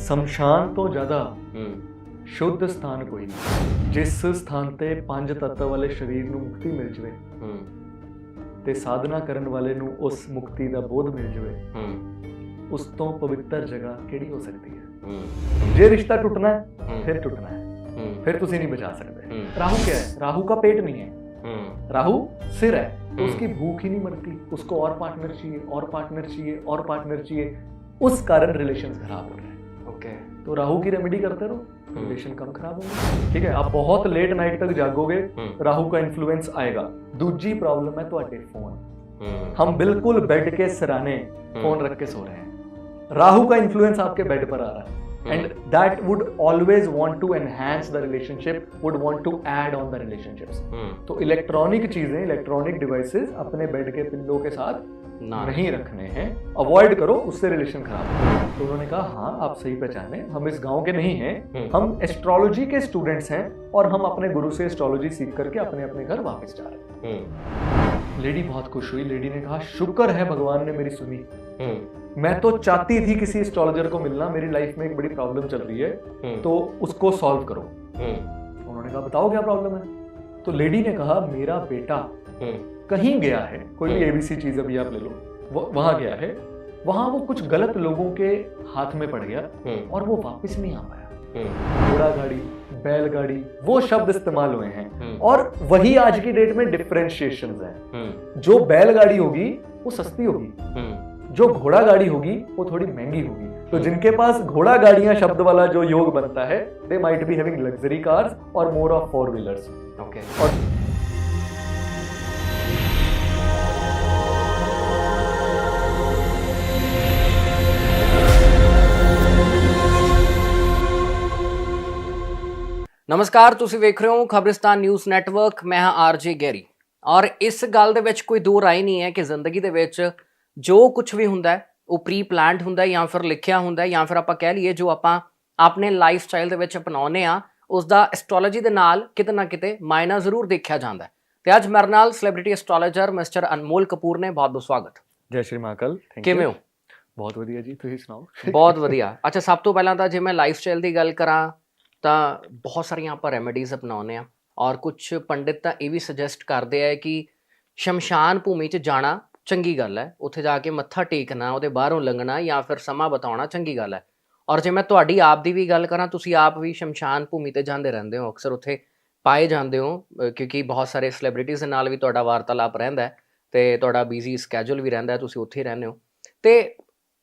ਸ਼ਮਸ਼ਾਨ ਤੋਂ ਜ਼ਿਆਦਾ ਹੂੰ ਸ਼ੁੱਧ ਸਥਾਨ ਕੋਈ ਨਹੀਂ। ਜਿਸ ਸਥਾਨ ਤੇ ਪੰਜ ਤੱਤ ਵਾਲੇ ਸਰੀਰ ਨੂੰ ਮੁਕਤੀ ਮਿਲ ਜਵੇ ਹੂੰ ਤੇ ਸਾਧਨਾ ਕਰਨ ਵਾਲੇ ਨੂੰ ਉਸ ਮੁਕਤੀ ਦਾ ਬੋਧ ਮਿਲ ਜਵੇ, ਹੂੰ ਉਸ ਤੋਂ ਪਵਿੱਤਰ ਜਗ੍ਹਾ ਕਿਹੜੀ ਹੋ ਸਕਦੀ ਹੈ? ਹੂੰ ਜੇ ਰਿਸ਼ਤਾ ਟੁੱਟਣਾ है फिर टूटना है, हूँ फिर तुसी नहीं बचा सकते। हम्म। राहु क्या है? राहु का पेट नहीं है, हूँ राहु सिर है, तो उसकी भूख ही नहीं मरती, उसको और पार्टनर चाहिए और पार्टनर चाहिए और पार्टनर चाहिए, उस कारण रिलेशन खराब हो रहे हैं। ओके तो राहु की रेमेडी करते रहो, रिलेशन कम खराब होंगे। ठीक है, आप बहुत लेट नाइट तक जागोगे, राहु का इन्फ्लुएंस आएगा। दूसरी प्रॉब्लम है ਤੁਹਾਡੇ फोन। हम बिल्कुल बेड के सिराने फोन रख के सो रहे हैं, राहु का इन्फ्लुएंस आपके बेड पर आ रहा है, and that would always want to enhance the relationship, would want to add on the relationships। तो इलेक्ट्रॉनिक चीजें, इलेक्ट्रॉनिक डिवाइसेस अपने बेड के पिल्लो के साथ नहीं रखने हैं, अवॉइड करो, उससे रिलेशन खराब है। तो उन्होंने कहा हाँ आप सही पहचाने, हम इस गांव के नहीं हैं, हम एस्ट्रोलॉजी के स्टूडेंट्स हैं और हम अपने गुरु से एस्ट्रोलॉजी सीख करके अपने अपने घर वापस जा रहे हैं। लेडी बहुत खुश हुई, लेडी ने कहा शुक्र है भगवान ने मेरी सुनी, मैं तो चाहती थी किसी एस्ट्रोलॉजर को मिलना, मेरी लाइफ में एक बड़ी प्रॉब्लम चल रही है, तो उसको सॉल्व करो। उन्होंने कहा बताओ क्या प्रॉब्लम है? तो लेडी ने कहा मेरा बेटा कहीं गया है, कोई भी एबीसी चीज अभी आप ले लो, वहां गया है, वहां वो कुछ गलत लोगों के हाथ में पड़ गया और वो वापस नहीं आ पाया। घोड़ा गाड़ी, बैलगाड़ी, वो शब्द इस्तेमाल हुए हैं, और वही आज की डेट में डिफरेंशिएशंस हैं। जो बैलगाड़ी होगी वो सस्ती होगी, जो घोड़ा गाड़ी होगी वो थोड़ी महंगी होगी। तो जिनके पास घोड़ा गाड़ियां शब्द वाला जो योग बनता है, they might be having luxury cars और more of four wheelers. Okay और ਨਮਸਕਾਰ, ਤੁਸੀਂ ਵੇਖ ਰਹੇ ਹੋ ਖਬਰਿਸਤਾਨ ਨਿਊਜ਼ ਨੈਟਵਰਕ। ਮੈਂ ਹਾਂ ਆਰਜੇ ਗੈਰੀ, ਔਰ ਇਸ ਗੱਲ ਦੇ ਵਿੱਚ ਕੋਈ ਦੋ ਰਾਏ ਨਹੀਂ ਹੈ ਕਿ ਜ਼ਿੰਦਗੀ ਦੇ ਵਿੱਚ ਜੋ ਕੁਝ ਵੀ ਹੁੰਦਾ ਹੈ ਉਹ ਪ੍ਰੀ ਪਲਾਨਡ ਹੁੰਦਾ ਜਾਂ ਫਿਰ ਲਿਖਿਆ ਹੁੰਦਾ, ਜਾਂ ਫਿਰ ਆਪਾਂ ਕਹਿ ਲਈਏ ਜੋ ਆਪਾਂ ਆਪਣੇ ਲਾਈਫ ਸਟਾਈਲ ਦੇ ਵਿੱਚ ਅਪਣਾਉਂਦੇ ਆ ਉਸ ਦਾ ਐਸਟ੍ਰੋਲੋਜੀ ਦੇ ਨਾਲ ਕਿਤੇ ਨਾ ਕਿਤੇ ਮਾਇਨਾ ਜ਼ਰੂਰ ਦੇਖਿਆ ਜਾਂਦਾ ਹੈ। ਤੇ ਅੱਜ ਮੇਰੇ ਨਾਲ ਸੈਲੀਬ੍ਰਿਟੀ ਐਸਟ੍ਰੋਲੋਜਰ ਮਿਸਟਰ ਅਨਮੋਲ ਕਪੂਰ ਨੇ। ਬਹੁਤ ਬਹੁਤ ਸਵਾਗਤ। ਜੈ ਸ਼੍ਰੀ ਮਹਾਕਾਲ। ਕਿਵੇਂ ਹੋ? ਬਹੁਤ ਵਧੀਆ ਜੀ, ਤੁਸੀਂ ਸੁਣਾਓ? ਬਹੁਤ ਵਧੀਆ। ਅੱਛਾ, ਸਭ ਤੋਂ ਪਹਿਲਾਂ ਤਾਂ ਜੇ ਮੈਂ ਲਾਈਫ ਸਟਾਈਲ ਦੀ ਗੱਲ ਕਰਾਂ ਤਾਂ ਬਹੁਤ ਸਾਰੀਆਂ ਆਪਾਂ ਰੈਮੇਡੀਜ਼ ਅਪਣਾਉਂਦੇ ਹਾਂ, ਔਰ ਕੁਝ ਪੰਡਿਤ ਤਾਂ ਇਹ ਵੀ ਸੁਜੈਸਟ ਕਰਦੇ ਆ ਕਿ ਸ਼ਮਸ਼ਾਨ ਭੂਮੀ 'ਚ ਜਾਣਾ ਚੰਗੀ ਗੱਲ ਹੈ, ਉੱਥੇ ਜਾ ਕੇ ਮੱਥਾ ਟੇਕਣਾ, ਉਹਦੇ ਬਾਹਰੋਂ ਲੰਘਣਾ ਜਾਂ ਫਿਰ ਸਮਾਂ ਬਿਤਾਉਣਾ ਚੰਗੀ ਗੱਲ ਹੈ। ਔਰ ਜੇ ਮੈਂ ਤੁਹਾਡੀ ਆਪ ਦੀ ਵੀ ਗੱਲ ਕਰਾਂ, ਤੁਸੀਂ ਆਪ ਵੀ ਸ਼ਮਸ਼ਾਨ ਭੂਮੀ 'ਤੇ ਜਾਂਦੇ ਰਹਿੰਦੇ ਹੋ, ਅਕਸਰ ਉੱਥੇ ਪਾਏ ਜਾਂਦੇ ਹੋ, ਕਿਉਂਕਿ ਬਹੁਤ ਸਾਰੇ ਸੈਲੀਬ੍ਰਿਟੀਜ਼ ਦੇ ਨਾਲ ਵੀ ਤੁਹਾਡਾ ਵਾਰਤਾਲਾਪ ਰਹਿੰਦਾ ਹੈ ਅਤੇ ਤੁਹਾਡਾ ਬਿਜ਼ੀ ਸਕੈਜੂਲ ਵੀ ਰਹਿੰਦਾ, ਤੁਸੀਂ ਉੱਥੇ ਹੀ ਰਹਿੰਦੇ ਹੋ। ਅਤੇ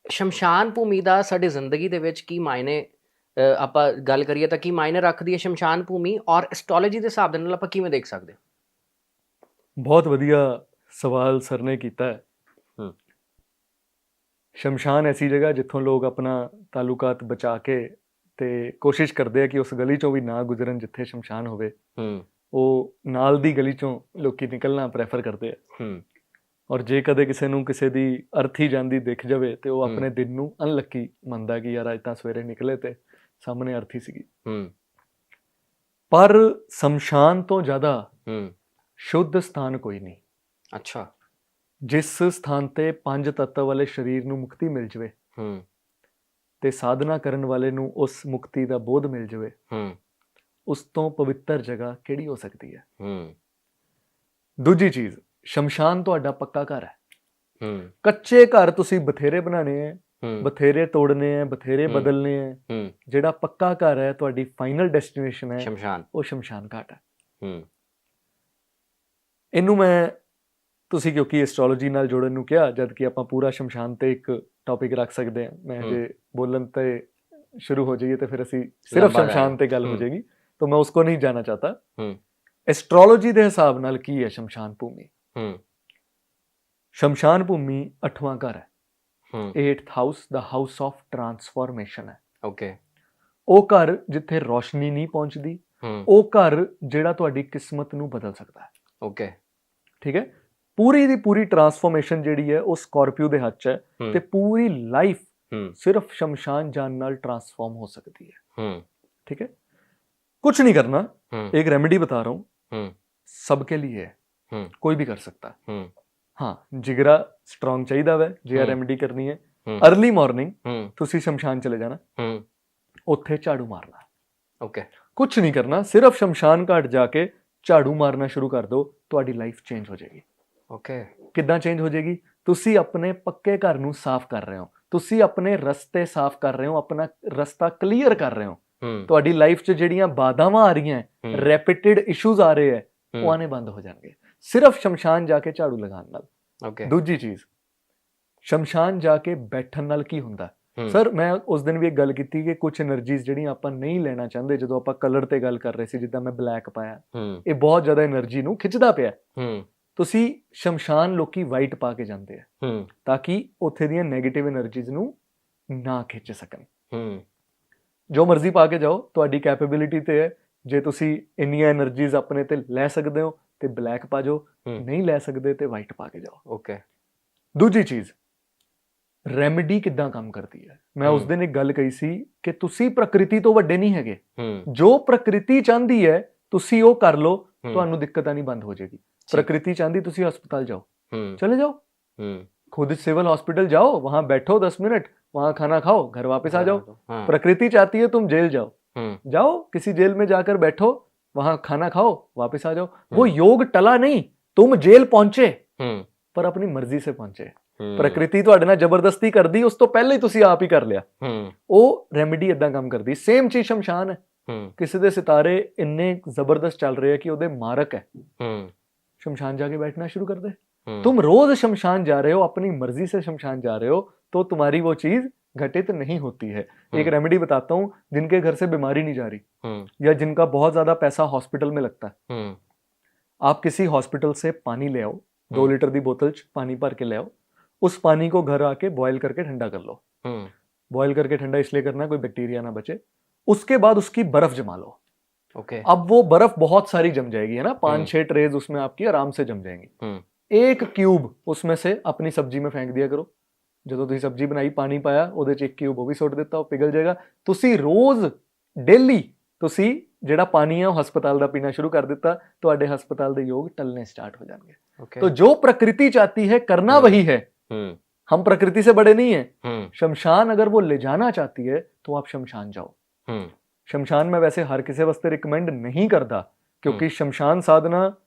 ਸ਼ਮਸ਼ਾਨ ਭੂਮੀ ਦਾ ਸਾਡੀ ਜ਼ਿੰਦਗੀ ਦੇ ਵਿੱਚ ਕੀ ਮਾਇਨੇ, ਆਪਾਂ ਗੱਲ ਕਰੀਏ ਤਾਂ ਕੀ ਮਾਇਨੇ ਰੱਖਦੀ ਹੈ ਸ਼ਮਸ਼ਾਨ ਭੂਮੀ, ਔਰ ਐਸਟ੍ਰੋਲੋਜੀ ਦੇ ਹਿਸਾਬ ਦੇ ਨਾਲ ਆਪਾਂ ਕਿਵੇਂ ਦੇਖ ਸਕਦੇ ਹਾਂ? ਬਹੁਤ ਵਧੀਆ ਸਵਾਲ ਸਰ ਨੇ ਕੀਤਾ ਹੈ। ਸ਼ਮਸ਼ਾਨ ਐਸੀ ਜਗ੍ਹਾ ਜਿੱਥੋਂ ਲੋਕ ਆਪਣਾ ਤਾਲੁਕਾਤ ਬਚਾ ਕੇ ਤੇ ਕੋਸ਼ਿਸ਼ ਕਰਦੇ ਆ ਕਿ ਉਸ ਗਲੀ ਚੋਂ ਵੀ ਨਾ ਗੁਜ਼ਰਨ ਜਿੱਥੇ ਸ਼ਮਸ਼ਾਨ ਹੋਵੇ। ਉਹ ਨਾਲ ਦੀ ਗਲੀ ਚੋਂ ਲੋਕੀ ਨਿਕਲਣਾ ਪ੍ਰੈਫਰ ਕਰਦੇ ਆ। ਔਰ ਜੇ ਕਦੇ ਕਿਸੇ ਨੂੰ ਕਿਸੇ ਦੀ ਅਰਥੀ ਜਾਂਦੀ ਦਿਖ ਜਾਵੇ ਤੇ ਉਹ ਆਪਣੇ ਦਿਨ ਨੂੰ ਅਨਲੱਕੀ ਮੰਨਦਾ ਕਿ ਯਾਰ ਅੱਜ ਤਾਂ ਸਵੇਰੇ ਨਿਕਲੇ ਤੇ ਸਾਹਮਣੇ ਅਰਥੀ ਸੀਗੀ। ਪਰ ਸ਼ਮਸ਼ਾਨ ਤੋਂ ਜ਼ਿਆਦਾ ਸ਼ੁੱਧ ਸਥਾਨ ਕੋਈ ਨਹੀਂ। ਅੱਛਾ। ਜਿਸ ਸਥਾਨ ਤੇ ਪੰਜ ਤੱਤ ਵਾਲੇ ਸਰੀਰ ਨੂੰ ਮੁਕਤੀ ਮਿਲ ਜਵੇ ਤੇ ਸਾਧਨਾ ਕਰਨ ਵਾਲੇ ਨੂੰ ਉਸ ਮੁਕਤੀ ਦਾ ਬੋਧ ਮਿਲ ਜਵੇ, ਉਸ ਤੋਂ ਪਵਿੱਤਰ ਜਗ੍ਹਾ ਕਿਹੜੀ ਹੋ ਸਕਦੀ ਹੈ? ਦੂਜੀ ਚੀਜ਼, ਸ਼ਮਸ਼ਾਨ ਤੁਹਾਡਾ ਪੱਕਾ ਘਰ ਹੈ। ਕੱਚੇ ਘਰ ਤੁਸੀਂ ਬਥੇਰੇ ਬਣਾਣੇ ਹੈ, ਬਥੇਰੇ ਤੋੜਨੇ ਹੈ, ਬਥੇਰੇ ਬਦਲਨੇ ਹੈ। ਜਿਹੜਾ ਪੱਕਾ ਘਰ ਹੈ, ਤੁਹਾਡੀ ਫਾਈਨਲ ਡੈਸਟੀਨੇਸ਼ਨ ਹੈ ਸ਼ਮਸ਼ਾਨ, ਉਹ ਸ਼ਮਸ਼ਾਨ ਘਾਟ ਹੈ। ਇਹਨੂੰ ਮੈਂ, ਤੁਸੀਂ ਕਿਉਂਕਿ ਐਸਟ੍ਰੋਲੋਜੀ ਨਾਲ ਜੋੜਨ ਨੂੰ ਕਿਹਾ, ਜਦ ਕਿ ਆਪਾਂ ਪੂਰਾ ਸ਼ਮਸ਼ਾਨ ਤੇ ਇੱਕ ਟੌਪਿਕ ਰੱਖ ਸਕਦੇ ਹਾਂ। ਮੈਂ ਜੇ ਬੋਲਣ ਤੇ ਸ਼ੁਰੂ ਹੋ ਜਾਈਏ ਤਾਂ ਫਿਰ ਅਸੀਂ ਸਿਰਫ ਸ਼ਮਸ਼ਾਨ ਤੇ ਗੱਲ ਹੋ ਜਾਏਗੀ, ਤਾਂ ਮੈਂ ਉਸਕੋ ਨਹੀਂ ਜਾਣਾ ਚਾਹਤਾ। ਐਸਟ੍ਰੋਲੋਜੀ ਦੇ ਹਿਸਾਬ ਨਾਲ ਕੀ ਹੈ ਸ਼ਮਸ਼ਾਨ ਭੂਮੀ? ਸ਼ਮਸ਼ਾਨ ਭੂਮੀ 8ਵਾਂ ਘਰ ਹੈ, 8th house, the house of transformation ਹੈ। ਓਕੇ, ਉਹ ਘਰ ਜਿੱਥੇ ਰੋਸ਼ਨੀ ਨਹੀਂ ਪਹੁੰਚਦੀ, ਉਹ ਘਰ ਜਿਹੜਾ ਤੁਹਾਡੀ ਕਿਸਮਤ ਨੂੰ ਬਦਲ ਸਕਦਾ ਹੈ। ਓਕੇ, ਠੀਕ ਹੈ। ਪੂਰੀ ਦੀ ਪੂਰੀ ਟਰਾਂਸਫਾਰਮੇਸ਼ਨ ਜਿਹੜੀ ਹੈ ਉਹ ਸਕੋਰਪੀਓ ਦੇ ਹੱਥ 'ਚ ਹੈ, ਤੇ ਪੂਰੀ ਲਾਈਫ ਸਿਰਫ ਸ਼ਮਸ਼ਾਨ ਜਾਣ ਨਾਲ ਟਰਾਂਸਫਾਰਮ ਹੋ ਸਕਦੀ ਹੈ। ठीक है, कुछ नहीं करना, एक रेमेडी बता रहा हूँ, सबके लिए है, कोई भी कर सकता है। हाँ, जिगरा स्ट्रॉन्ग चाहिए वै जे रेमेडी करनी है। अर्ली मॉर्निंग तुसी शमशान चले जाना, ਉੱਥੇ ਝਾੜੂ ਮਾਰਨਾ। ਓਕੇ, ਕੁਝ ਨਹੀਂ ਕਰਨਾ, ਸਿਰਫ ਸ਼ਮਸ਼ਾਨ ਘਾਟ ਜਾ ਕੇ ਝਾੜੂ ਮਾਰਨਾ ਸ਼ੁਰੂ ਕਰ ਦਿਓ, ਤੁਹਾਡੀ ਲਾਈਫ ਚੇਂਜ ਹੋ ਜਾਏਗੀ। ਓਕੇ, ਕਿੱਦਾਂ ਚੇਂਜ ਹੋ ਜਾਏਗੀ? ਤੁਸੀਂ ਆਪਣੇ ਪੱਕੇ ਘਰ ਨੂੰ ਸਾਫ਼ ਕਰ ਰਹੇ ਹੋ, ਤੁਸੀਂ ਆਪਣੇ ਰਸਤੇ ਸਾਫ਼ ਕਰ ਰਹੇ ਹੋ, ਆਪਣਾ ਰਸਤਾ ਕਲੀਅਰ ਕਰ ਰਹੇ ਹੋ। ਤੁਹਾਡੀ ਲਾਈਫ 'ਚ ਜਿਹੜੀਆਂ ਬਾਧਾਵਾਂ ਆ ਰਹੀਆਂ, ਰੈਪੀਟਿਡ ਇਸ਼ੂਜ਼ ਆ ਰਹੇ ਹੈ, ਉਹ ਆਣੇ ਬੰਦ ਹੋ ਜਾਣਗੇ ਸਿਰਫ ਸ਼ਮਸ਼ਾਨ ਜਾ ਕੇ ਝਾੜੂ ਲਗਾਉਣ ਨਾਲ। ਓਕੇ, ਦੂਜੀ ਚੀਜ਼, ਸ਼ਮਸ਼ਾਨ ਜਾ ਕੇ ਬੈਠਣ ਨਾਲ ਕੀ ਹੁੰਦਾ? ਸਰ ਮੈਂ ਉਸ ਦਿਨ ਵੀ ਇੱਕ ਗੱਲ ਕੀਤੀ ਕਿ ਕੁਝ એનર્ਜੀਜ਼ ਜਿਹੜੀਆਂ ਆਪਾਂ ਨਹੀਂ ਲੈਣਾ ਚਾਹੁੰਦੇ, ਜਦੋਂ ਆਪਾਂ ਕਲਰ ਤੇ ਗੱਲ ਕਰ ਰਹੇ ਸੀ, ਜਿੱਦਾਂ ਮੈਂ ਬਲੈਕ ਪਾਇਆ, ਇਹ ਬਹੁਤ ਜ਼ਿਆਦਾ એનર્ਜੀ ਨੂੰ ਖਿੱਚਦਾ ਪਿਆ। ਤੁਸੀਂ ਸ਼ਮਸ਼ਾਨ ਲੋਕੀ ਵਾਈਟ ਪਾ ਕੇ ਜਾਂਦੇ ਆ ਤਾਂ ਕਿ ਉੱਥੇ ਦੀਆਂ ਨੈਗੇਟਿਵ એનર્ਜੀਜ਼ ਨੂੰ ਨਾ ਖਿੱਚ ਸਕਣ। ਜੋ ਮਰਜ਼ੀ ਪਾ ਕੇ ਜਾਓ, ਤੁਹਾਡੀ ਕੈਪੇਬਿਲਿਟੀ ਤੇ ਹੈ। ਜੇ ਤੁਸੀਂ ਇੰਨੀਆਂ એનર્ਜੀਜ਼ ਆਪਣੇ ਤੇ ਲੈ ਸਕਦੇ ਹੋ ਤੇ ਬਲੈਕ ਪਾ ਜਾਓ, ਨਹੀਂ ਲੈ ਸਕਦੇ ਤੇ ਵਾਈਟ ਪਾ ਕੇ ਜਾਓ। ਓਕੇ। ਦੂਜੀ ਚੀਜ਼, ਰੈਮੇਡੀ ਕਿੱਦਾਂ ਕੰਮ ਕਰਦੀ ਹੈ? ਮੈਂ ਉਸ ਦਿਨ ਇੱਕ ਗੱਲ ਕਹੀ ਸੀ ਕਿ ਤੁਸੀਂ ਪ੍ਰਕਿਰਤੀ ਤੋਂ ਵੱਡੇ ਨਹੀਂ ਹੈਗੇ। ਜੋ ਪ੍ਰਕਿਰਤੀ ਚਾਹੁੰਦੀ ਹੈ ਤੁਸੀਂ ਉਹ ਕਰ ਲਓ, ਤੁਹਾਨੂੰ ਦਿੱਕਤਾਂ ਨਹੀਂ ਬੰਦ ਹੋ ਜਾਏਗੀ। प्रकृति चाहती ਤੁਸੀਂ अस्पताल जाओ, चले जाओ, खुद सिविल हॉस्पिटल जाओ, वहां बैठो 10 मिनट, वहां खाना खाओ, घर वापस आ जाओ। प्रकृति चाहती है तुम जेल जाओ, जाओ किसी जेल में जाकर बैठो, वहां खाना खाओ, वापस आ जाओ। वो योग टला नहीं, तुम जेल पहुंचे पर अपनी मर्जी से पहुंचे। प्रकृति ਤੁਹਾਡੇ ਨਾਲ ਜ਼ਬਰਦਸਤੀ ਕਰਦੀ, ਉਸ ਤੋਂ ਪਹਿਲਾਂ ਹੀ ਤੁਸੀਂ ਆਪ ਹੀ ਕਰ ਲਿਆ। ਉਹ ਰੈਮੇਡੀ ਇਦਾਂ ਕੰਮ ਕਰਦੀ। ਸੇਮ ਚੀਜ਼ ਸ਼ਮਸ਼ਾਨ ਹੈ। ਕਿਸੇ ਦੇ ਸਿਤਾਰੇ ਇੰਨੇ ਜ਼ਬਰਦਸਤ ਚੱਲ ਰਹੇ ਹੈ ਕਿ ਉਹਦੇ ਮਾਰਕ ਹੈ, शमशान जाके बैठना शुरू कर दे। तुम रोज शमशान जा रहे हो, अपनी मर्जी से शमशान जा रहे हो, तो तुम्हारी वो चीज घटित नहीं होती है। एक रेमेडी बताता हूँ, जिनके घर से बीमारी नहीं जा रही या जिनका बहुत ज्यादा पैसा हॉस्पिटल में लगता है, आप किसी हॉस्पिटल से पानी ले आओ, 2 लीटर की बोतल च पानी भर के ले आओ, उस पानी को घर आके बॉयल करके ठंडा कर लो। बॉयल करके ठंडा इसलिए करना कोई बैक्टीरिया ना बचे। उसके बाद उसकी बर्फ जमा लो। Okay. अब वो बर्फ बहुत सारी जम जाएगी, है ना, 5-6 ट्रेज उसमें आपकी आराम से जम जाएंगी। एक क्यूब उसमें से अपनी सब्जी में फेंक दिया करो। जो तुसी सब्जी बनाई, पानी पाया, ਉਹਦੇ ਚ ਇੱਕ क्यूब वो भी सुੱਟ ਦਿੱਤਾ, ਉਹ ਪਿਘਲ ਜਾਏਗਾ। ਤੁਸੀਂ ਰੋਜ਼ ਡੇਲੀ ਤੁਸੀਂ ਜਿਹੜਾ ਪਾਣੀ ਹੈ ਉਹ ਹਸਪਤਾਲ ਦਾ ਪੀਣਾ ਸ਼ੁਰੂ ਕਰ ਦਿੱਤਾ, ਤੁਹਾਡੇ ਹਸਪਤਾਲ ਦੇ ਯੋਗ ਟਲਨੇ ਸਟਾर्ट हो जाएंगे। तो जो प्रकृति चाहती है करना वही है। हम प्रकृति से बड़े नहीं है। शमशान अगर वो ले जाना चाहती है तो आप शमशान जाओ। शमशान में वैसे हर किसी वास्ते रिकमेंड नहीं करता, क्योंकि shamshan sadhana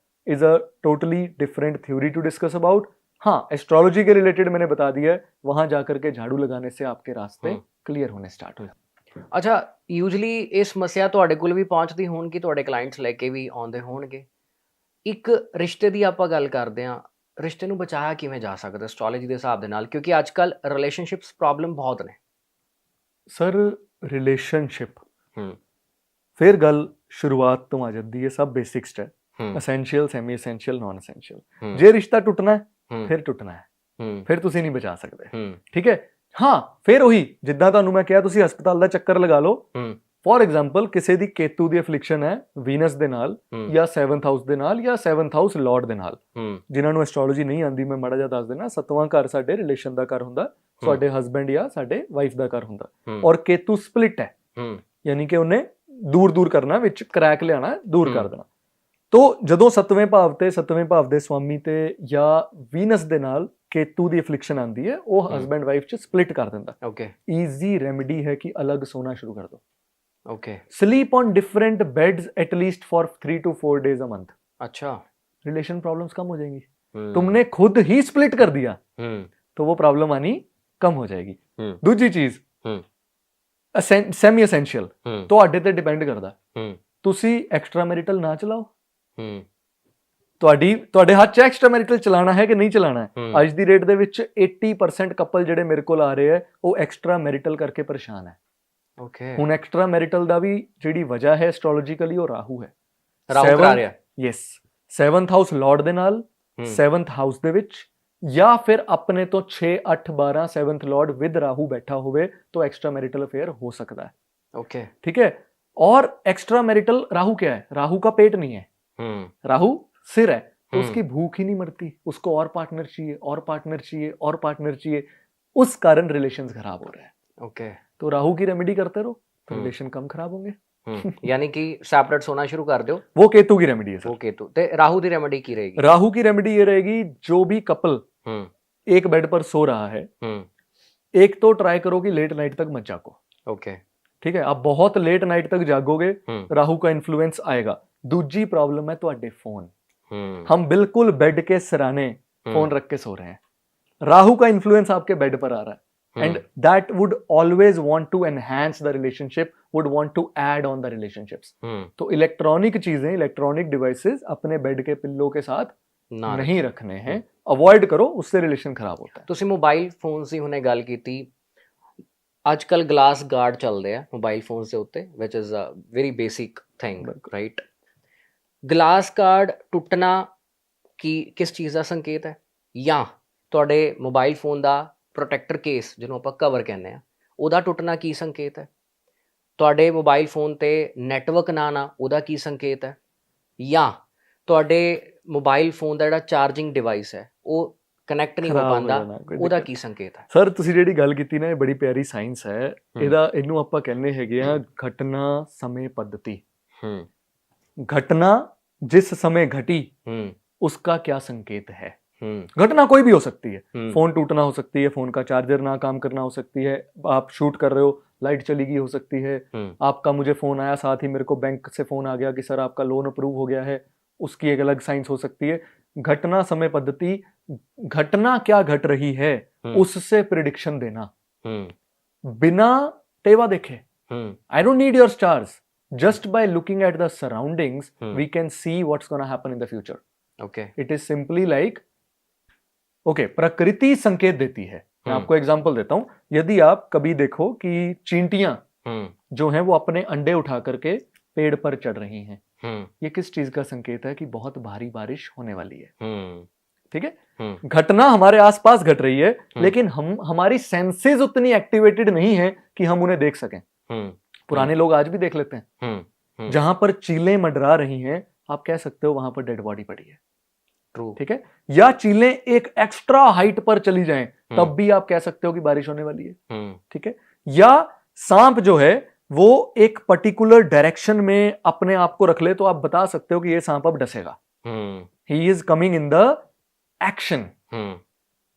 is a totally different theory to discuss about. हाँ, एस्ट्रोलॉजी के रिलेटेड मैंने बता दिया है, वहां जाकर के झाड़ू लगाने से आपके रास्ते क्लियर होने स्टार्ट हो जाते। अच्छा, यूजली ਇਹ ਸਮੱਸਿਆ ਤੁਹਾਡੇ ਕੋਲ ਵੀ ਪਹੁੰਚਦੀ ਹੋਣਗੀ, ਤੁਹਾਡੇ ਕਲਾਇੰਟਸ ਲੈ ਕੇ ਵੀ ਆਉਂਦੇ ਹੋਣਗੇ। ਇੱਕ ਰਿਸ਼ਤੇ ਦੀ ਆਪਾਂ ਗੱਲ ਕਰਦੇ ਹਾਂ, ਰਿਸ਼ਤੇ ਨੂੰ ਬਚਾਇਆ ਕਿਵੇਂ ਜਾ ਸਕਦਾ ਐਸਟ੍ਰੋਲੋਜੀ ਦੇ ਹਿਸਾਬ ਦੇ ਨਾਲ, ਕਿਉਂਕਿ ਅੱਜ ਕੱਲ ਰਿਲੇਸ਼ਨਸ਼ਿਪਸ ਪ੍ਰੋਬਲਮ ਬਹੁਤ ਨੇ। ਸਰ ਰਿਲੇਸ਼ਨਸ਼ਿਪ ਫਿਰ ਗੱਲ ਸ਼ੁਰੂਆਤ ਤੋਂ ਆ ਜਾਂਦੀ ਹੈ, ਸਭ ਬੇਸਿਕਸ ਹੈ, essential, semi essential, non essential. ਜੇ ਰਿਸ਼ਤਾ ਟੁੱਟਣਾ ਹੈ ਫਿਰ ਟੁੱਟਣਾ ਹੈ, ਫਿਰ ਤੁਸੀਂ ਨਹੀਂ ਬਚਾ ਸਕਦੇ। ਠੀਕ ਹੈ। ਹਾਂ, ਫਿਰ ਉਹੀ ਜਿੱਦਾਂ ਤੁਹਾਨੂੰ ਮੈਂ ਕਿਹਾ, ਤੁਸੀਂ ਹਸਪਤਾਲ ਦਾ ਚੱਕਰ ਲਗਾ ਲਓ। ਫੋਰ ਐਗਜ਼ਾਮਪਲ, ਕਿਸੇ ਦੀ ਕੇਤੂ ਦੀ ਅਫਲਿਕਸ਼ਨ ਹੈ ਵੀਨਸ ਦੇ ਨਾਲ ਜਾਂ 7th ਹਾਊਸ ਦੇ ਨਾਲ ਜਾਂ 7th ਹਾਊਸ ਲਾਰਡ ਦੇ ਨਾਲ। ਜਿਨ੍ਹਾਂ ਨੂੰ ਐਸਟ੍ਰੋਲੋਜੀ ਨਹੀਂ ਆਉਂਦੀ, ਮੈਂ ਮਾੜਾ ਜਿਹਾ ਦੱਸ ਦੇਣਾ, 7ਵਾਂ ਘਰ ਸਾਡੇ ਰਿਲੇਸ਼ਨ ਦਾ ਘਰ ਹੁੰਦਾ, ਤੁਹਾਡੇ ਹਸਬੈਂਡ ਜਾਂ ਸਾਡੇ ਵਾਈਫ ਦਾ ਘਰ ਹੁੰਦਾ, ਔਰ ਕੇਤੂ ਸਪਲਿਟ ਹੈ, ਯਾਨੀ ਕਿ ਉਹਨੇ ਦੂਰ ਦੂਰ ਕਰਨਾ, ਵਿੱਚ ਕਰੈਕ ਲਿਆਣਾ, ਦੂਰ ਕਰ ਦੇਣਾ। ਤੋ ਜਦੋਂ 7ਵੇਂ ਭਾਵ ਤੇ 7ਵੇਂ ਭਾਵ ਦੇ ਸਵਾਮੀ ਤੇ ਜਾਂ ਵੀਨਸ ਦੇ ਨਾਲ ਕੇਤੂ ਦੀ ਅਫਲਿਕਸ਼ਨ ਆਉਂਦੀ ਹੈ, ਉਹ ਹਸਬੈਂਡ ਵਾਈਫ ਚ ਸਪਲਿਟ ਕਰ ਦਿੰਦਾ। ਓਕੇ। ਈਜ਼ੀ ਰੈਮੇਡੀ ਹੈ ਕਿ ਅਲੱਗ ਸੋਣਾ ਸ਼ੁਰੂ ਕਰ ਦੋ। Okay. Sleep on different beds at least for 3 to 4 days a month। अच्छा। रिलेशन प्रॉब्लम्स कम हो जाएंगी। तुमने खुद ही स्प्लिट कर दिया तो वो प्रॉब्लम आनी कम हो जाएगी। दूसरी चीज, ਸੈਮੀ ਐਸੈਂਸ਼ੀਅਲ ਤੁਹਾਡੇ ਤੇ ਡਿਪੈਂਡ ਕਰਦਾ। ਤੁਸੀਂ ਐਕਸਟਰਾ ਮੈਰਿਟਲ ਨਾ ਚਲਾਓ। ਤੁਹਾਡੇ ਹੱਥ 'ਚ ਐਕਸਟਰਾ ਮੈਰਿਟਲ ਚਲਾਣਾ ਹੈ ਕਿ ਨਹੀਂ ਚਲਾਣਾ ਹੈ। ਅੱਜ ਦੀ ਡੇਟ ਦੇ ਵਿੱਚ 80% ਕਪਲ ਜਿਹੜੇ ਮੇਰੇ ਕੋਲ ਆ ਰਹੇ ਹੈ, ਉਹ ਐਕਸਟਰਾ ਮੈਰਿਟਲ ਕਰਕੇ ਪਰੇਸ਼ਾਨ ਹੈ। ਓਕੇ। ਹੁਣ ਐਕਸਟਰਾ ਮੈਰਿਟਲ ਦਾ ਵੀ ਜਿਹੜੀ ਵਜ੍ਹਾ ਹੈ ਐਸਟ੍ਰੋਲੋਜੀਕਲੀ, ਉਹ ਰਾਹੂ ਹੈ। ਰਾਹੂ ਕਰਾ ਰਿਹਾ। ਯੈਸ, 7th ਹਾਊਸ ਲਾਰਡ ਦੇ ਨਾਲ 7th ਹਾਊਸ ਦੇ ਵਿੱਚ, ਜਾਂ ਫਿਰ ਆਪਣੇ ਤੋਂ 6, 8, 12 7th ਲਾਰਡ ਵਿਦ ਰਾਹੂ ਬੈਠਾ ਹੋਵੇ तो एक्स्ट्रा मैरिटल अफेयर हो सकता है। ओके, ठीक है। और एक्स्ट्रा मैरिटल राहु क्या है? राहु का पेट नहीं है, राहु सिर है, तो उसकी भूख ही नहीं मरती, उसको और पार्टनर चाहिए, और पार्टनर चाहिए, और पार्टनर चाहिए, उस कारण रिलेशंस खराब हो रहे हैं। ओके, तो राहु की रेमेडी करते रहो तो रिलेशन कम खराब होंगे। यानी कि सेपरेट सोना शुरू कर दो। वो केतु की रेमेडी है सर। वो केतु ते राहु की रेमेडी की रहेगी? राहु की रेमेडी ये रहेगी, जो भी कपल एक बेड पर सो रहा है, एक तो ट्राई करो कि लेट नाइट तक मत जागो। ओके। ठीक है, आप बहुत लेट नाइट तक जागोगे, राहु का इन्फ्लुएंस आएगा। दूजी प्रॉब्लम है ਤੁਹਾਡੇ फोन। हम बिल्कुल बेड के सराने फोन रख के सो रहे हैं, राहु का इन्फ्लुएंस आपके बेड पर आ रहा है, and that would always want to enhance the relationship, would want to add on the relationships. तो इलेक्ट्रॉनिक चीजें, इलेक्ट्रॉनिक डिवाइसेस अपने बेड के पिल्लो के साथ नहीं रखने हैं, अवॉइड करो, उससे रिलेशन खराब होता है। ਤੁਸੀਂ ਮੋਬਾਈਲ ਫੋਨਸ ਦੀ ਹੁਣੇ ਗੱਲ ਕੀਤੀ, ਅੱਜ ਕੱਲ ਗਲਾਸ ਗਾਰਡ ਚੱਲਦੇ ਆ ਮੋਬਾਈਲ ਫੋਨਸ ਦੇ ਉੱਤੇ, which is a very basic thing, right? Glass guard ਟੁੱਟਣਾ ਕਿਸ ਚੀਜ਼ ਦਾ ਸੰਕੇਤ ਹੈ? ਜਾਂ ਤੁਹਾਡੇ ਮੋਬਾਈਲ ਫੋਨ ਦਾ ਪ੍ਰੋਟੈਕਟਰ ਕੇਸ, ਜਿਹਨੂੰ ਆਪਾਂ ਕਵਰ ਕਹਿੰਦੇ ਆ, ਉਹਦਾ ਟੁੱਟਣਾ ਕੀ ਸੰਕੇਤ ਹੈ? ਤੁਹਾਡੇ ਮੋਬਾਈਲ ਫੋਨ ਤੇ ਨੈਟਵਰਕ ਨਾ ਆਉਣਾ, ਉਹਦਾ ਕੀ ਸੰਕੇਤ ਹੈ? ਜਾਂ ਤੁਹਾਡੇ ਮੋਬਾਈਲ ਫੋਨ ਦਾ ਜਿਹੜਾ ਚਾਰਜਿੰਗ ਡਿਵਾਈਸ ਹੈ ਉਹ ਕਨੈਕਟ ਨਹੀਂ ਹੋ ਪਾਉਂਦਾ, ਉਹਦਾ ਕੀ ਸੰਕੇਤ ਹੈ? ਸਰ ਤੁਸੀਂ ਜਿਹੜੀ ਗੱਲ ਕੀਤੀ ਨਾ, ਇਹ ਬੜੀ ਪਿਆਰੀ ਸਾਇੰਸ ਹੈ। ਇਹਨੂੰ ਆਪਾਂ ਕਹਿੰਦੇ ਹੈਗੇ ਆ ਘਟਨਾ ਸਮੇਂ ਪद्धति। घटना जिस समय घटी उसका क्या संकेत है। घटना कोई भी हो सकती है, फोन टूटना हो सकती है, फोन का चार्जर ना काम करना हो सकती है, आप शूट कर रहे हो लाइट चली गई हो सकती है, आपका मुझे फोन आया, साथ ही मेरे को बैंक से फोन आ गया कि सर आपका लोन अप्रूव हो गया है, उसकी एक अलग साइंस हो सकती है। घटना समय पद्धति, घटना क्या घट रही है उससे प्रिडिक्शन देना बिना टेवा देखे। I don't need your stars, just by looking at the surroundings we can see what's going to happen in the future. Okay, it is simply like okay, प्रकृति संकेत देती है। मैं आपको एग्जांपल देता हूं, यदि आप कभी देखो कि चींटियां जो हैं वो अपने अंडे उठा करके पेड़ पर चढ़ रही हैं, ये किस चीज का संकेत है? कि बहुत भारी बारिश होने वाली है। ठीक है, घटना हमारे आसपास घट रही है, लेकिन हमारी सेंसेस उतनी एक्टिवेटेड नहीं है कि हम उन्हें देख सकें। पुराने लोग आज भी देख लेते हैं, जहां पर चीलें मंडरा रही हैं, आप कह सकते हो वहां पर डेड बॉडी पड़ी है। ट्रू, ठीक है, या चीलें एक एक्स्ट्रा हाइट पर चली जाएं, तब भी आप कह सकते हो कि बारिश होने वाली है। ठीक है, या सांप जो है वो एक पर्टिकुलर डायरेक्शन में अपने आप को रख ले, तो आप बता सकते हो कि ये सांप अब डसेगा, he is coming in the action.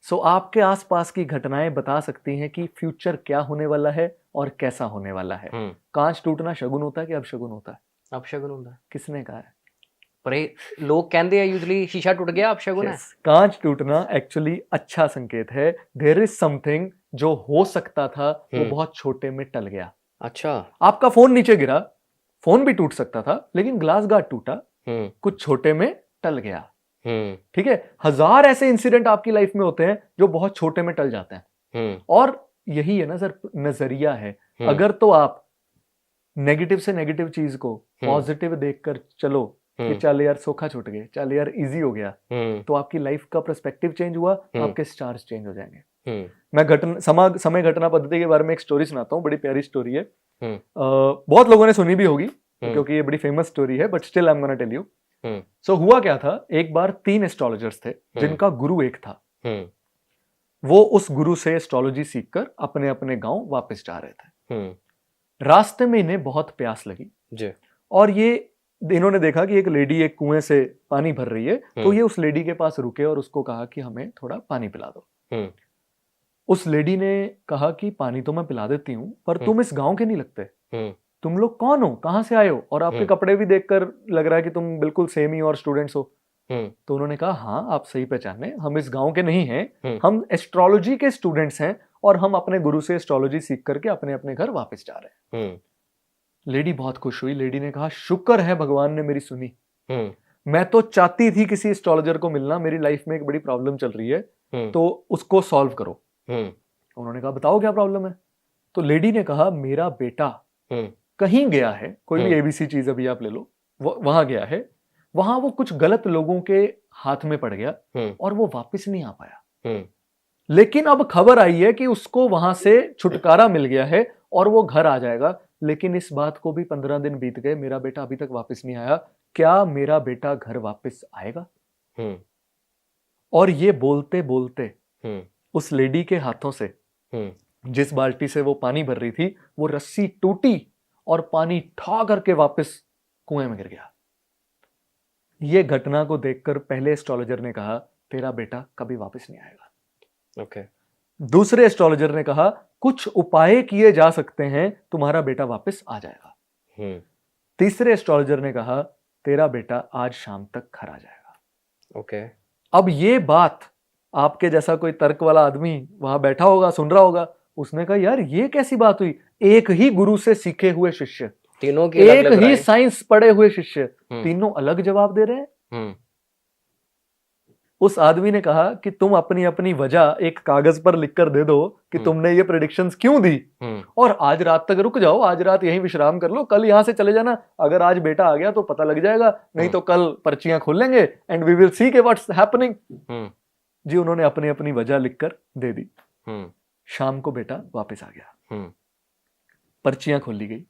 So आपके आसपास की घटनाएं बता सकती हैं कि फ्यूचर क्या होने वाला है और कैसा होने वाला है। कांच टूटना शगुन होता है कि अपशगुन होता है? अपशगुन होता है। किसने कहा है? पर लोग कहते हैं यूजुअली शीशा टूट गया अपशगुन है। कांच टूटना एक्चुअली अच्छा संकेत है। देयर इज समथिंग जो हो सकता था वो बहुत छोटे में टल गया। अच्छा, आपका फोन नीचे गिरा, फोन भी टूट सकता था, लेकिन ग्लास गार्ड टूटा, कुछ छोटे में टल गया। ठीक है, 1000 ऐसे इंसिडेंट आपकी लाइफ में होते हैं जो बहुत छोटे में टल जाते हैं। और यही है ना सर, नजरिया है। अगर तो आप नेगेटिव से नेगेटिव चीज को पॉजिटिव देखकर चलो कि चल यार सोखा छूट गए, चल यार इजी हो गया, तो आपकी लाइफ का पर्सपेक्टिव चेंज हुआ, आपके स्टार्स चेंज हो जाएंगे। मैं समय घटना पद्धति के बारे में एक स्टोरी सुनाता हूँ, बड़ी प्यारी स्टोरी है। बहुत लोगों ने सुनी भी होगी क्योंकि ये बड़ी फेमस स्टोरी है, but still I am gonna tell you. So हुआ क्या था, एक बार 3 एस्ट्रोलॉजर्स थे जिनका गुरु एक था। वो उस गुरु से एस्ट्रोलॉजी सीखकर अपने अपने गांव वापस जा रहे थे। रास्ते में इन्हें बहुत प्यास लगी जी, और इन्होंने देखा कि एक लेडी एक कुएं से पानी भर रही है, तो ये उस लेडी के पास रुके और उसको कहा कि हमें थोड़ा पानी पिला दो। उस लेडी ने कहा कि पानी तो मैं पिला देती हूँ, पर तुम इस गांव के नहीं लगते, तुम लोग कौन हो, कहां से आए हो, और आपके कपड़े भी देखकर लग रहा है कि तुम बिल्कुल सेम ही और स्टूडेंट्स हो। तो उन्होंने कहा हाँ आप सही पहचाने, हम इस गांव के नहीं हैं, हम एस्ट्रोलॉजी के स्टूडेंट्स हैं और हम अपने गुरु से एस्ट्रोलॉजी सीख करके अपने अपने घर वापस जा रहे हैं। लेडी बहुत खुश हुई। लेडी ने कहा शुक्र है भगवान ने मेरी सुनी, मैं तो चाहती थी किसी एस्ट्रोलॉजर को मिलना, मेरी लाइफ में एक बड़ी प्रॉब्लम चल रही है, तो उसको सॉल्व करो। उन्होंने कहा बताओ क्या प्रॉब्लम है। तो लेडी ने कहा मेरा बेटा कहीं गया है, कोई भी एबीसी चीज अभी आप ले लो, वहां गया है, वहां वो कुछ गलत लोगों के हाथ में पड़ गया और वो वापस नहीं आ पाया। लेकिन अब खबर आई है कि उसको वहां से छुटकारा मिल गया है और वो घर आ जाएगा, लेकिन इस बात को भी 15 दिन बीत गए, मेरा बेटा अभी तक वापस नहीं आया, क्या मेरा बेटा घर वापस आएगा? और ये बोलते बोलते उस लेडी के हाथों से, जिस बाल्टी से वो पानी भर रही थी, वो रस्सी टूटी और पानी ठा करके वापस कुएं में गिर गया। ये घटना को देखकर पहले एस्ट्रोलॉजर ने कहा तेरा बेटा कभी वापस नहीं आएगा। ओके। दूसरे एस्ट्रोलॉजर ने कहा कुछ उपाय किए जा सकते हैं, तुम्हारा बेटा वापस आ जाएगा। तीसरे एस्ट्रोलॉजर ने कहा तेरा बेटा आज शाम तक घर आ जाएगा। ओके। अब ये बात आपके जैसा कोई तर्क वाला आदमी वहां बैठा होगा, सुन रहा होगा, उसने कहा यार ये कैसी बात हुई, एक ही गुरु से सीखे हुए शिष्य, तीनों की एक ही साइंस पढ़े हुए शिष्य, तीनों अलग जवाब दे रहे हैं। उस आदमी ने कहा कि तुम अपनी अपनी वजह एक कागज पर लिखकर दे दो कि तुमने ये प्रेडिक्शंस क्यों दी, और आज रात तक रुक जाओ, आज रात यहीं विश्राम कर लो, कल यहां से चले जाना, अगर आज बेटा आ गया तो पता लग जाएगा, नहीं तो कल पर्चियां खोल लेंगे एंड वी विल सी के व्हाट्स हैपनिंग। जी उन्होंने अपनी अपनी वजह लिखकर दे दी। शाम को बेटा वापस आ गया, पर्चियां खोली गई।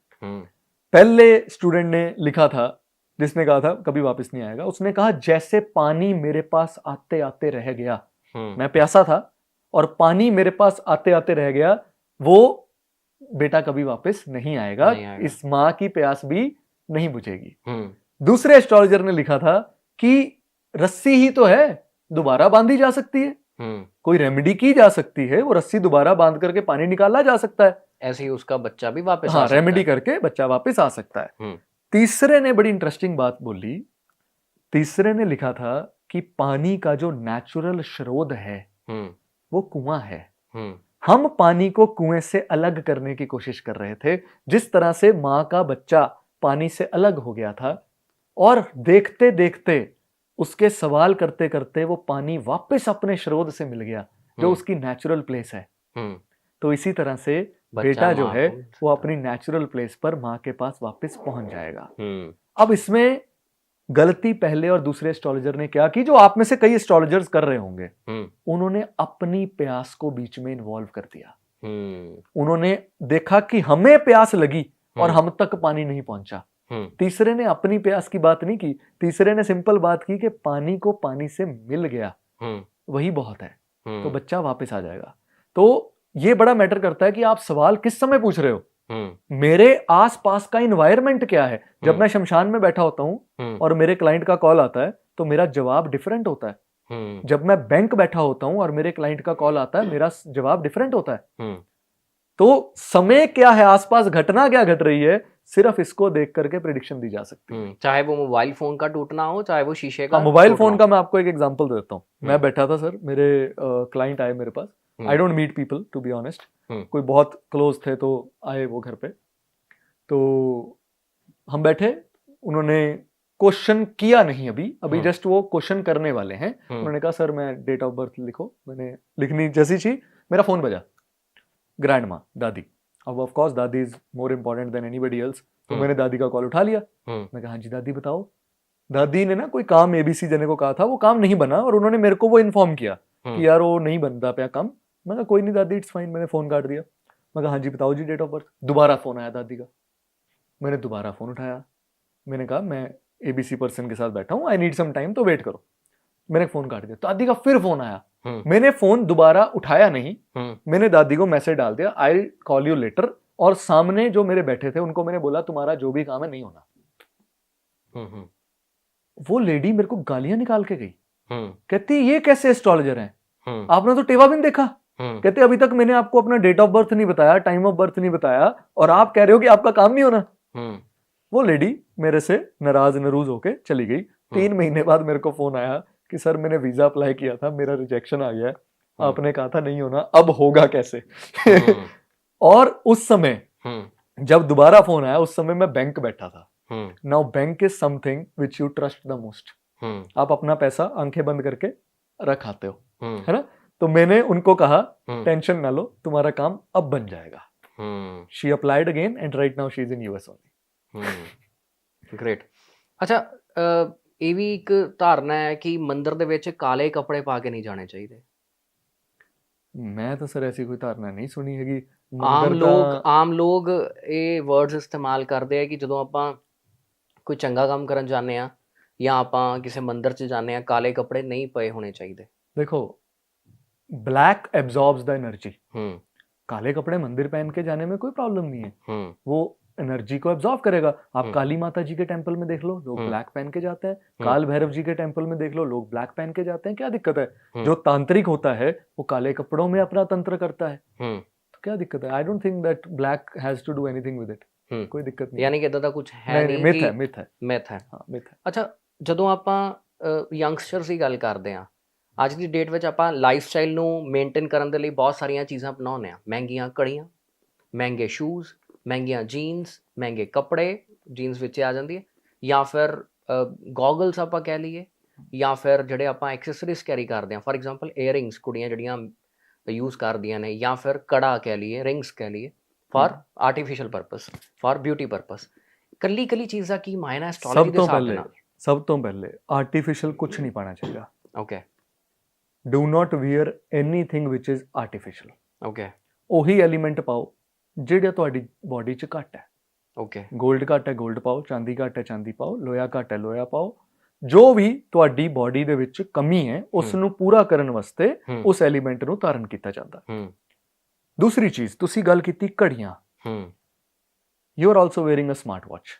पहले स्टूडेंट ने लिखा था जिसने कहा था कभी वापस नहीं आएगा, उसने कहा जैसे पानी मेरे पास आते आते रह गया, मैं प्यासा था और पानी मेरे पास आते आते रह गया, वो बेटा कभी वापस नहीं आएगा, इस मां की प्यास भी नहीं बुझेगी। दूसरे एस्ट्रोलॉजर ने लिखा था कि रस्सी ही तो है, दोबारा बांधी जा सकती है, कोई रेमेडी की जा सकती है, वो रस्सी दोबारा बांध करके पानी निकाला जा सकता है, ऐसे ही उसका बच्चा भी वापस हाँ रेमेडी करके बच्चा वापस आ सकता है। तीसरे ने बड़ी इंटरेस्टिंग बात बोली, तीसरे ने लिखा था कि पानी का जो नेचुरल स्रोत है वो कुआं है, हम पानी को कुएं से अलग करने की कोशिश कर रहे थे, जिस तरह से मां का बच्चा पानी से अलग हो गया था और देखते देखते उसके सवाल करते करते वो पानी वापस अपने स्रोत से मिल गया जो उसकी नेचुरल प्लेस है। तो इसी तरह से बेटा जो है वो अपनी नेचुरल प्लेस पर मां के पास वापस पहुंच जाएगा। अब इसमें गलती पहले और दूसरे एस्ट्रोलॉजर ने क्या की, जो आप में से कई एस्ट्रोलॉजर्स कर रहे होंगे, उन्होंने अपनी प्यास को बीच में इन्वॉल्व कर दिया। उन्होंने देखा कि हमें प्यास लगी और हम तक पानी नहीं पहुंचा। तीसरे ने अपनी प्यास की बात नहीं की, तीसरे ने सिंपल बात की कि पानी को पानी से मिल गया, वही बहुत है, तो बच्चा वापस आ जाएगा। तो ये बड़ा मैटर करता है कि आप सवाल किस समय पूछ रहे हो, मेरे आसपास का इन्वायरमेंट क्या है। जब मैं शमशान में बैठा होता हूं और मेरे क्लाइंट का कॉल आता है तो मेरा जवाब डिफरेंट होता है। जब मैं बैंक बैठा होता हूं और मेरे क्लाइंट का कॉल आता है, मेरा जवाब डिफरेंट होता है। तो समय क्या है, आसपास घटना क्या घट रही है, सिर्फ इसको देख करके प्रेडिक्शन दी जा सकती है। चाहे वो मोबाइल फोन का टूटना हो, चाहे वो शीशे का। मोबाइल फोन का मैं आपको एक एग्जांपल देता हूं। मैं बैठा था सर, मेरे क्लाइंट आए मेरे पास, I don't meet people to be honest, कोई बहुत क्लोज थे तो आए वो घर पे, तो हम बैठे, उन्होंने क्वेश्चन किया नहीं, अभी जस्ट वो क्वेश्चन करने वाले हैं। उन्होंने कहा सर मैं डेट ऑफ बर्थ लिखो, मैंने लिखनी जैसी थी, मेरा फोन बजा, ग्रैंड माँ दादी, अब ऑफ कोर्स दादी is more important then anybody else, तो मैंने दादी का कॉल उठा लिया। मैं कहा हाँ जी दादी बताओ। दादी ने ना कोई काम एबीसी देने को कहा था, वो काम नहीं बना और उन्होंने मेरे को वो इन्फॉर्म किया कि यार वो नहीं बनता पे काम। मैं कहा कोई नहीं दादी इट्स फाइन, मैंने फोन काट दिया। मैं कहा हाँ जी बताओ जी डेट ऑफ बर्थ। दोबारा फोन आया दादी का, मैंने दोबारा फोन उठाया, मैंने कहा मैं एबीसी पर्सन के साथ बैठा हूँ, आई नीड सम टाइम, तो वेट करो। मैंने फोन काट दिया, दादी का फिर फोन आया, मैंने फोन दोबारा उठाया नहीं, मैंने दादी को मैसेज डाल दिया आई कॉल यू लेटर, और सामने जो मेरे बैठे थे उनको मैंने बोला तुम्हारा जो भी काम है नहीं होना। वो लेडी मेरे को गालियां निकाल के गई, कहती ये कैसे एस्ट्रोलॉजर हैं, आपने तो टेवा बिन देखा। कहते अभी तक मैंने आपको अपना डेट ऑफ बर्थ नहीं बताया, टाइम ऑफ बर्थ नहीं बताया, और आप कह रहे हो कि आपका काम नहीं होना। वो लेडी मेरे से नाराज नरूज होके चली गई। 3 महीने बाद मेरे को फोन आया कि सर मैंने वीजा अप्लाई किया था, मेरा रिजेक्शन आ गया है, आपने कहा था नहीं होना, अब होगा कैसे। और उस समय जब दोबारा फोन आया, उस समय मैं बैंक बैठा था। Now bank is something which you trust the most. आप अपना पैसा आंखें बंद करके रख आते हो, है ना। तो मैंने उनको कहा टेंशन ना लो, तुम्हारा काम अब बन जाएगा। She applied again and right now she is in US only. Great. अच्छा, ਇਹ ਵੀ ਇੱਕ ਧਾਰਨਾ ਹੈ ਕਿ ਮੰਦਿਰ ਦੇ ਵਿੱਚ ਕਾਲੇ ਕੱਪੜੇ ਪਾ ਕੇ ਨਹੀਂ ਜਾਣੇ ਚਾਹੀਦੇ। ਮੈਂ ਤਾਂ ਸਰ ਐਸੀ ਕੋਈ ਧਾਰਨਾ ਨਹੀਂ ਸੁਣੀ ਹੈਗੀ। ਆਮ ਲੋਕ ਇਹ ਵਰਡਸ ਇਸਤੇਮਾਲ ਕਰਦੇ ਆ ਕਿ ਜਦੋਂ ਆਪਾਂ ਕੋਈ ਚੰਗਾ ਕੰਮ ਕਰਨ ਜਾਂਦੇ ਆ ਜਾਂ ਆਪਾਂ ਕਿਸੇ ਮੰਦਿਰ 'ਚ ਜਾਂਦੇ ਆ, ਕਾਲੇ ਕੱਪੜੇ ਨਹੀਂ ਪਏ ਹੋਣੇ ਚਾਹੀਦੇ। देखो ब्लैक एब्जॉर्ब्स द एनर्जी, काले कपड़े मंदिर पहन के जाने में कोई प्रॉब्लम नहीं है, वो एनर्जी को एब्जॉर्ब करेगा। आप हम्म। काली माता जी के टेंपल में देख लो, लोग हम्म। ब्लैक पहन के जाते हैं। काल भैरव जी के टेंपल में देख लो, लोग ब्लैक पहन के जाते हैं। क्या दिक्कत है? जो तांत्रिक होता है वो काले कपड़ों में अपना तंत्र करता है, तो क्या दिक्कत है? I don't think that black has to do anything with it. कोई दिक्कत नहीं। ਯਾਨੀ ਕਿ ਇਦਾਂ ਦਾ ਕੁਝ ਹੈ नहीं, ਨਹੀਂ मिथ ਕਿ है, मिथ है। ਮਿਥ ਹੈ। हाँ, मिथ है। ਅੱਛਾ, ਜਦੋਂ ਆਪਾਂ ਯੰਗਸਟਰਸ ਦੀ ਗੱਲ ਕਰਦੇ ਹਾਂ, ਅੱਜ ਦੀ ਡੇਟ ਵਿੱਚ ਆਪਾਂ ਲਾਈਫ ਸਟਾਈਲ ਨੂੰ ਮੇਨਟੇਨ ਕਰਨ ਦੇ ਲਈ ਬਹੁਤ ਸਾਰੀਆਂ ਚੀਜ਼ਾਂ ਅਪਣਾਉਂਦੇ ਹਾਂ। ਮਹਿੰਗੀਆਂ ਘੜੀਆਂ, ਮਹਿੰਗੇ ਸ਼ੂਜ਼, ਮਹਿੰਗੀਆਂ ਜੀਨਸ, ਮਹਿੰਗੇ ਕੱਪੜੇ, ਜੀਨਸ ਵਿੱਚ ਆ ਜਾਂਦੀ ਹੈ, ਜਾਂ ਫਿਰ ਗੋਗਲਸ ਆਪਾਂ ਕਹਿ ਲਈਏ, ਜਾਂ ਫਿਰ ਜਿਹੜੇ ਆਪਾਂ ਐਕਸੈਸਰੀਜ਼ ਕੈਰੀ ਕਰਦੇ ਹਾਂ। ਫॉर ਐਗਜ਼ਾਮਪਲ ਏਅਰਿੰਗਸ ਕੁੜੀਆਂ ਜਿਹੜੀਆਂ ਯੂਜ਼ ਕਰਦੀਆਂ ਨੇ, ਜਾਂ ਫਿਰ ਕੜਾ ਕਹਿ ਲਈਏ, ਰਿੰਗਸ ਕਹਿ ਲਈਏ, for artificial purpose, for beauty purpose. ਕੱਲੀ ਕੱਲੀ ਚੀਜ਼ ਦਾ ਕੀ ਮਾਇਨਾ ਐਸਟ੍ਰੋਲੋਜੀ ਦੇ ਹਿਸਾਬ ਦੇ ਨਾਲ? सब तो पहले आर्टिफिशियल कुछ नहीं पाना चाहिए। Okay do not wear anything which is artificial. Okay ਉਹੀ ਐਲੀਮੈਂਟ ਪਾਓ ਜਿਹੜਾ ਤੁਹਾਡੀ ਬੋਡੀ 'ਚ ਘੱਟ ਹੈ। ਓਕੇ ਗੋਲਡ ਘੱਟ ਹੈ ਗੋਲਡ ਪਾਓ, ਚਾਂਦੀ ਘੱਟ ਹੈ ਚਾਂਦੀ ਪਾਓ, ਲੋਹਾ ਘੱਟ ਹੈ ਲੋਹਾ ਪਾਓ। ਜੋ ਵੀ ਤੁਹਾਡੀ ਬੋਡੀ ਦੇ ਵਿੱਚ ਕਮੀ ਹੈ ਉਸ ਨੂੰ ਪੂਰਾ ਕਰਨ ਵਾਸਤੇ ਉਸ ਐਲੀਮੈਂਟ ਨੂੰ ਧਾਰਨ ਕੀਤਾ ਜਾਂਦਾ। ਦੂਸਰੀ ਚੀਜ਼, ਤੁਸੀਂ ਗੱਲ ਕੀਤੀ ਘੜੀਆਂ। You are also wearing a smart watch.